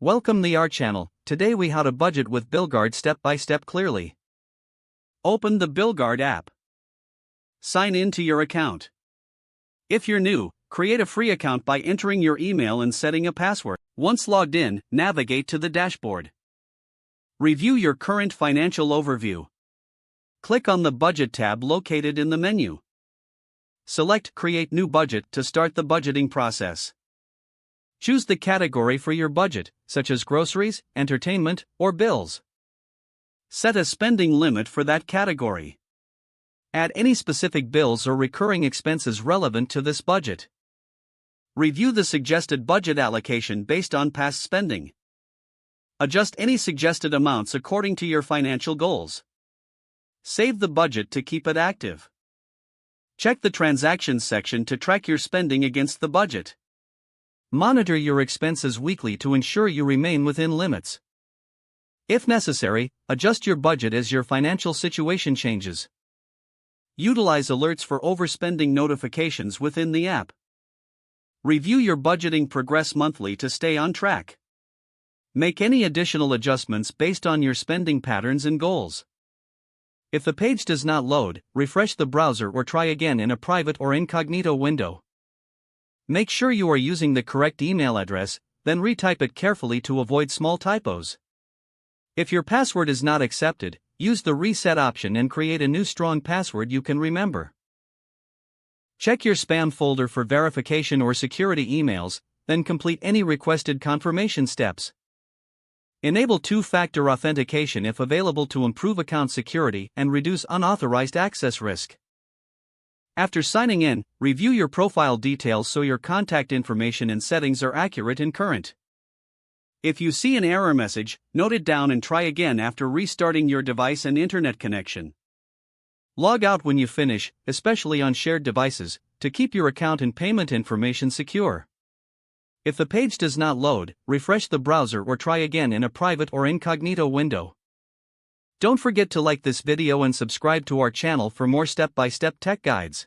Welcome to our channel. Today we how to budget with BillGuard step by step clearly. Open the BillGuard app. Sign in to your account. If you're new, create a free account by entering your email and setting a password. Once logged in, navigate to the dashboard. Review your current financial overview. Click on the Budget tab located in the menu. Select Create New Budget to start the budgeting process. Choose the category for your budget, such as groceries, entertainment, or bills. Set a spending limit for that category. Add any specific bills or recurring expenses relevant to this budget. Review the suggested budget allocation based on past spending. Adjust any suggested amounts according to your financial goals. Save the budget to keep it active. Check the Transactions section to track your spending against the budget. Monitor your expenses weekly to ensure you remain within limits. If necessary, adjust your budget as your financial situation changes. Utilize alerts for overspending notifications within the app. Review your budgeting progress monthly to stay on track. Make any additional adjustments based on your spending patterns and goals. If the page does not load, refresh the browser or try again in a private or incognito window. Make sure you are using the correct email address, then retype it carefully to avoid small typos. If your password is not accepted, use the reset option and create a new strong password you can remember. Check your spam folder for verification or security emails, then complete any requested confirmation steps. Enable two-factor authentication if available to improve account security and reduce unauthorized access risk. After signing in, review your profile details so your contact information and settings are accurate and current. If you see an error message, note it down and try again after restarting your device and internet connection. Log out when you finish, especially on shared devices, to keep your account and payment information secure. If the page does not load, refresh the browser or try again in a private or incognito window. Don't forget to like this video and subscribe to our channel for more step-by-step tech guides.